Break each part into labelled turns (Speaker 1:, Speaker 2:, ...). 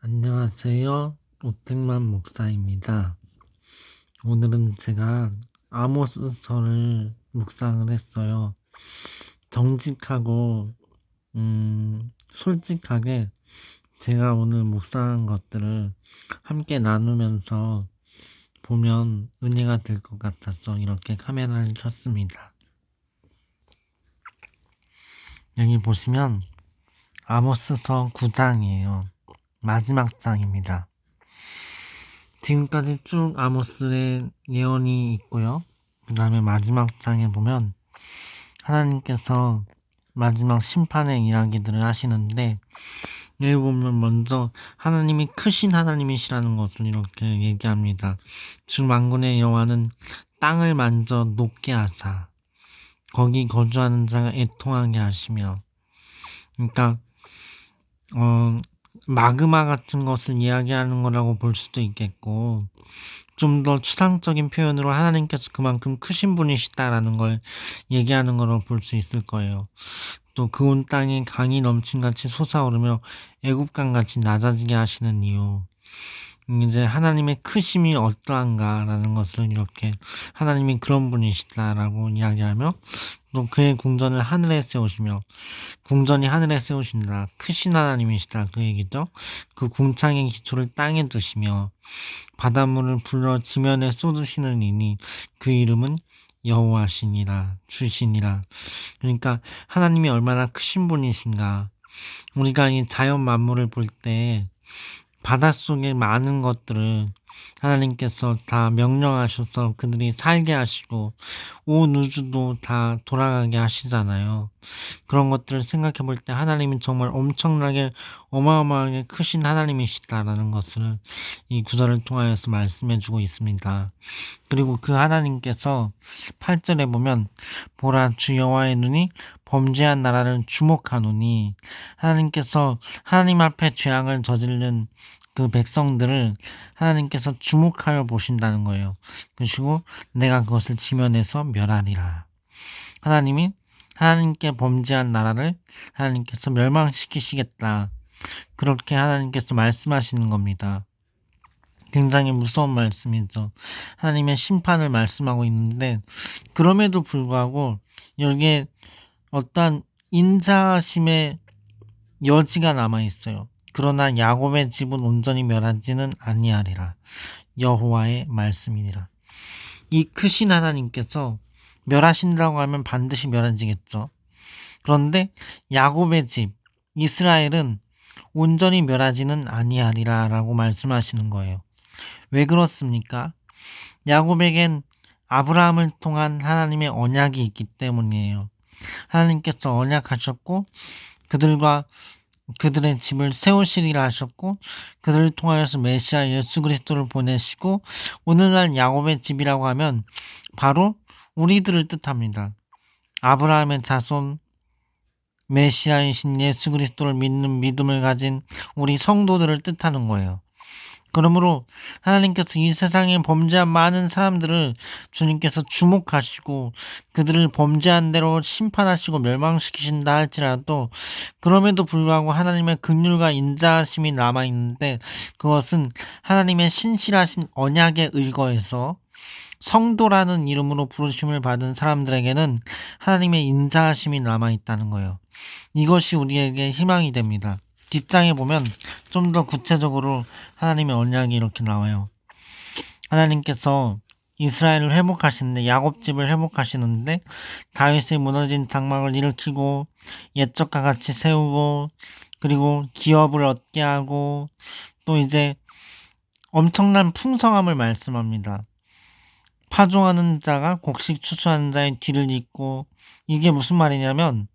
Speaker 1: 안녕하세요. 오택만 목사입니다. 오늘은 제가 아모스서를 묵상을 했어요. 정직하고 솔직하게 제가 오늘 묵상한 것들을 함께 나누면서 보면 은혜가 될 것 같아서 이렇게 카메라를 켰습니다. 여기 보시면 아모스서 9장이에요. 마지막 장입니다. 지금까지 쭉 아모스의 예언이 있고요. 그 다음에 마지막 장에 보면 하나님께서 마지막 심판의 이야기들을 하시는데, 여기 보면 먼저 하나님이 크신 하나님이시라는 것을 이렇게 얘기합니다. 주 만군의 여호와는 땅을 만져 높게 하사 거기 거주하는 자가 애통하게 하시며, 그러니까 마그마 같은 것을 이야기하는 거라고 볼 수도 있겠고, 좀 더 추상적인 표현으로 하나님께서 그만큼 크신 분이시다라는 걸 얘기하는 거로 볼 수 있을 거예요. 또 그 온 땅이 강이 넘친같이 솟아오르며 애굽강같이 낮아지게 하시는 이유, 이제 하나님의 크심이 어떠한가라는 것을 이렇게 하나님이 그런 분이시다라고 이야기하며, 또 그의 궁전을 하늘에 세우시며, 궁전이 하늘에 세우신다, 크신 하나님이시다, 그 얘기죠. 그 궁창의 기초를 땅에 두시며 바닷물을 불러 지면에 쏟으시는 이니 그 이름은 여호와시니라, 주시니라. 그러니까 하나님이 얼마나 크신 분이신가. 우리가 이 자연 만물을 볼 때 바닷속의 많은 것들을 하나님께서 다 명령하셔서 그들이 살게 하시고 온 우주도 다 돌아가게 하시잖아요. 그런 것들을 생각해 볼 때 하나님은 정말 엄청나게 어마어마하게 크신 하나님이시다라는 것을 이 구절을 통하여서 말씀해 주고 있습니다. 그리고 그 하나님께서 8절에 보면 보라 주 여호와의 눈이 범죄한 나라를 주목하노니, 하나님께서 하나님 앞에 죄악을 저지른 그 백성들을 하나님께서 주목하여 보신다는 거예요. 그리고 내가 그것을 지면에서 멸하리라. 하나님이 하나님께 범죄한 나라를 하나님께서 멸망시키시겠다, 그렇게 하나님께서 말씀하시는 겁니다. 굉장히 무서운 말씀이죠. 하나님의 심판을 말씀하고 있는데, 그럼에도 불구하고 여기에 어떠한 인자하심의 여지가 남아 있어요. 그러나 야곱의 집은 온전히 멸하지는 아니하리라. 여호와의 말씀이니라. 이 크신 하나님께서 멸하신다고 하면 반드시 멸하지겠죠. 그런데 야곱의 집, 이스라엘은 온전히 멸하지는 아니하리라 라고 말씀하시는 거예요. 왜 그렇습니까? 야곱에겐 아브라함을 통한 하나님의 언약이 있기 때문이에요. 하나님께서 언약하셨고 그들과 그들의 집을 세우시리라 하셨고, 그들을 통하여서 메시아 예수 그리스도를 보내시고, 오늘날 야곱의 집이라고 하면 바로 우리들을 뜻합니다. 아브라함의 자손, 메시아이신 예수 그리스도를 믿는 믿음을 가진 우리 성도들을 뜻하는 거예요. 그러므로 하나님께서 이 세상에 범죄한 많은 사람들을 주님께서 주목하시고 그들을 범죄한 대로 심판하시고 멸망시키신다 할지라도, 그럼에도 불구하고 하나님의 긍휼과 인자하심이 남아있는데, 그것은 하나님의 신실하신 언약에 의거해서 성도라는 이름으로 부르심을 받은 사람들에게는 하나님의 인자하심이 남아있다는 거예요. 이것이 우리에게 희망이 됩니다. 뒷장에 보면 좀 더 구체적으로 하나님의 언약이 이렇게 나와요. 하나님께서 이스라엘을 회복하시는데, 야곱집을 회복하시는데, 다윗의 무너진 장막을 일으키고 옛적과 같이 세우고, 그리고 기업을 얻게 하고, 또 이제 엄청난 풍성함을 말씀합니다. 파종하는 자가 곡식 추수하는 자의 뒤를 잇고, 이게 무슨 말이냐면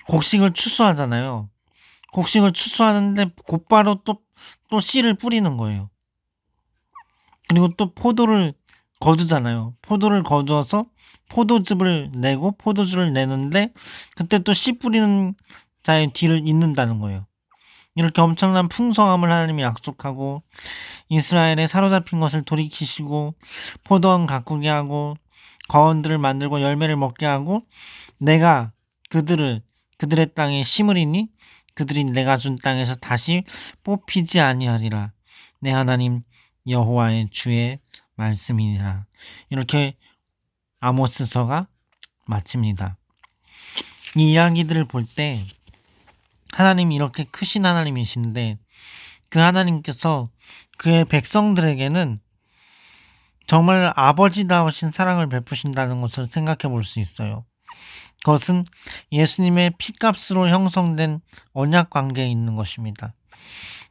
Speaker 1: 곡식을 추수하잖아요. 곡식을 추수하는데 곧바로 또 씨를 뿌리는 거예요. 그리고 또 포도를 거두잖아요. 포도를 거두어서 포도즙을 내고 포도주를 내는데, 그때 또 씨 뿌리는 자의 뒤를 잇는다는 거예요. 이렇게 엄청난 풍성함을 하나님이 약속하고, 이스라엘의 사로잡힌 것을 돌이키시고 포도원 가꾸게 하고 거원들을 만들고 열매를 먹게 하고, 내가 그들의 땅에 심으리니 그들이 내가 준 땅에서 다시 뽑히지 아니하리라. 내 하나님 여호와의 주의 말씀이니라. 이렇게 아모스서가 마칩니다. 이 이야기들을 볼 때 하나님이 이렇게 크신 하나님이신데 그 하나님께서 그의 백성들에게는 정말 아버지다우신 사랑을 베푸신다는 것을 생각해 볼 수 있어요. 그것은 예수님의 피값으로 형성된 언약 관계에 있는 것입니다.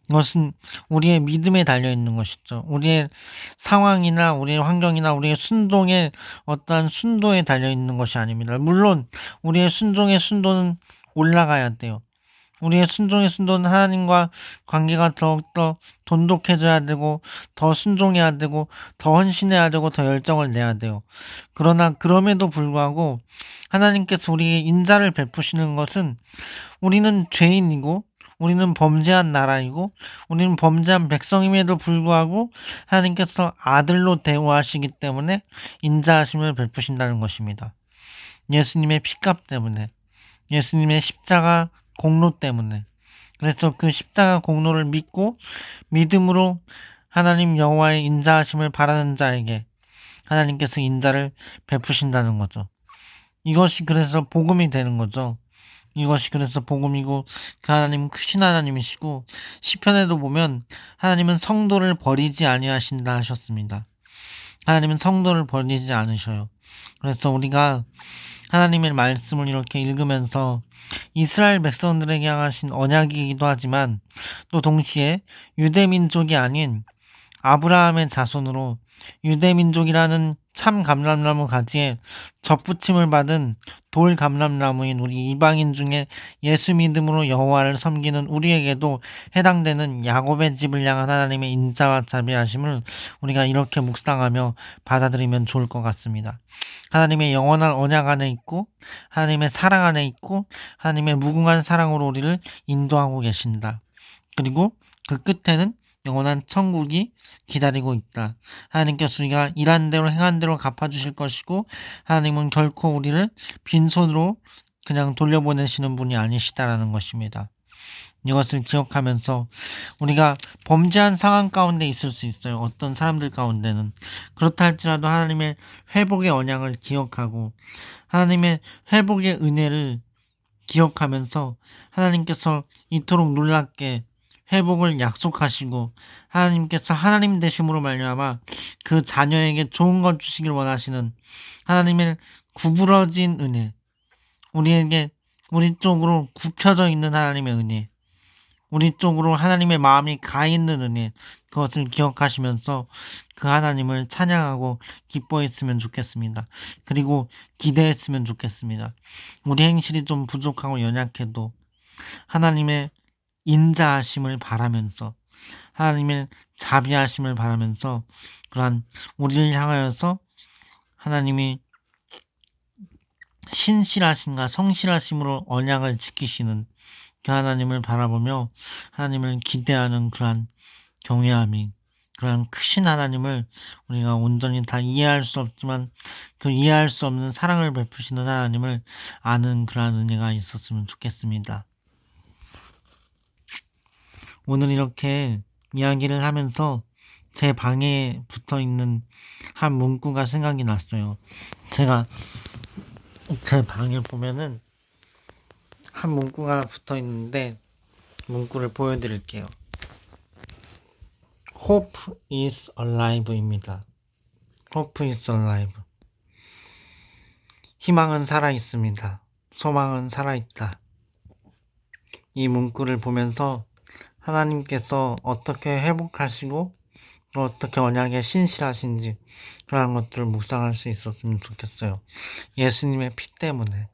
Speaker 1: 그것은 우리의 믿음에 달려 있는 것이죠. 우리의 상황이나 우리의 환경이나 우리의 순종의 어떠한 순도에 달려 있는 것이 아닙니다. 물론 우리의 순종의 순도는 올라가야 돼요. 우리의 순종의 순도는 하나님과 관계가 더욱더 돈독해져야 되고 더 순종해야 되고 더 헌신해야 되고 더 열정을 내야 돼요. 그러나 그럼에도 불구하고 하나님께서 우리에게 인자를 베푸시는 것은 우리는 죄인이고 우리는 범죄한 나라이고 우리는 범죄한 백성임에도 불구하고 하나님께서 아들로 대우하시기 때문에 인자하심을 베푸신다는 것입니다. 예수님의 피값 때문에, 예수님의 십자가 공로 때문에. 그래서 그 십자가 공로를 믿고 믿음으로 하나님 여호와의 인자하심을 바라는 자에게 하나님께서 인자를 베푸신다는 거죠. 이것이 그래서 복음이 되는 거죠. 이것이 그래서 복음이고 그 하나님은 크신 하나님이시고 시편에도 보면 하나님은 성도를 버리지 아니하신다 하셨습니다. 하나님은 성도를 버리지 않으셔요. 그래서 우리가 하나님의 말씀을 이렇게 읽으면서 이스라엘 백성들에게 향하신 언약이기도 하지만 또 동시에 유대민족이 아닌 아브라함의 자손으로 유대민족이라는 참 감람나무 가지에 접붙임을 받은 돌 감람나무인 우리 이방인 중에 예수 믿음으로 여호와를 섬기는 우리에게도 해당되는 야곱의 집을 향한 하나님의 인자와 자비하심을 우리가 이렇게 묵상하며 받아들이면 좋을 것 같습니다. 하나님의 영원한 언약 안에 있고 하나님의 사랑 안에 있고 하나님의 무궁한 사랑으로 우리를 인도하고 계신다. 그리고 그 끝에는 영원한 천국이 기다리고 있다. 하나님께서 우리가 일한 대로 행한 대로 갚아주실 것이고 하나님은 결코 우리를 빈손으로 그냥 돌려보내시는 분이 아니시다라는 것입니다. 이것을 기억하면서 우리가 범죄한 상황 가운데 있을 수 있어요. 어떤 사람들 가운데는. 그렇다 할지라도 하나님의 회복의 언약을 기억하고 하나님의 회복의 은혜를 기억하면서 하나님께서 이토록 놀랍게 회복을 약속하시고 하나님께서 하나님 되심으로 말미암아 그 자녀에게 좋은 것 주시길 원하시는 하나님의 구부러진 은혜, 우리에게 우리 쪽으로 굽혀져 있는 하나님의 은혜, 우리 쪽으로 하나님의 마음이 가 있는 은혜, 그것을 기억하시면서 그 하나님을 찬양하고 기뻐했으면 좋겠습니다. 그리고 기대했으면 좋겠습니다. 우리 행실이 좀 부족하고 연약해도 하나님의 인자하심을 바라면서 하나님의 자비하심을 바라면서 그러한 우리를 향하여서 하나님이 신실하심과 성실하심으로 언약을 지키시는 그 하나님을 바라보며 하나님을 기대하는 그러한 경외함이 그러한 크신 하나님을 우리가 온전히 다 이해할 수 없지만 그 이해할 수 없는 사랑을 베푸시는 하나님을 아는 그러한 은혜가 있었으면 좋겠습니다. 오늘 이렇게 이야기를 하면서 제 방에 붙어 있는 한 문구가 생각이 났어요. 제가 제 방에 보면은 한 문구가 붙어 있는데 문구를 보여드릴게요. Hope is alive입니다. Hope is alive. 희망은 살아있습니다. 소망은 살아있다. 이 문구를 보면서 하나님께서 어떻게 회복하시고 또 어떻게 언약에 신실하신지 그런 것들을 묵상할 수 있었으면 좋겠어요. 예수님의 피 때문에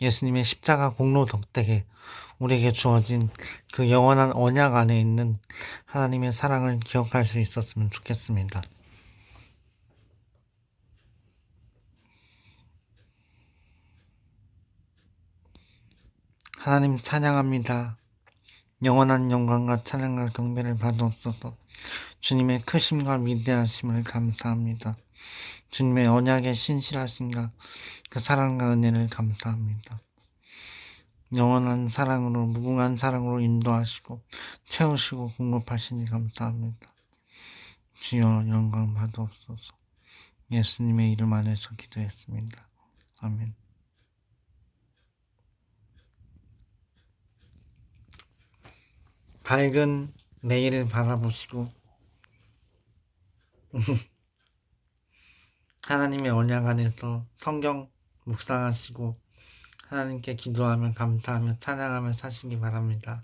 Speaker 1: 예수님의 십자가 공로 덕택에 우리에게 주어진 그 영원한 언약 안에 있는 하나님의 사랑을 기억할 수 있었으면 좋겠습니다. 하나님 찬양합니다. 영원한 영광과 찬양과 경배를 받으옵소서. 주님의 크심과 위대하심을 감사합니다. 주님의 언약의 신실하심과 그 사랑과 은혜를 감사합니다. 영원한 사랑으로 무궁한 사랑으로 인도하시고 채우시고 공급하시니 감사합니다. 주여 영광 받으옵소서. 예수님의 이름 안에서 기도했습니다. 아멘. 밝은 내일을 바라보시고 하나님의 언약 안에서 성경 묵상하시고 하나님께 기도하며 감사하며 찬양하며 사시기 바랍니다.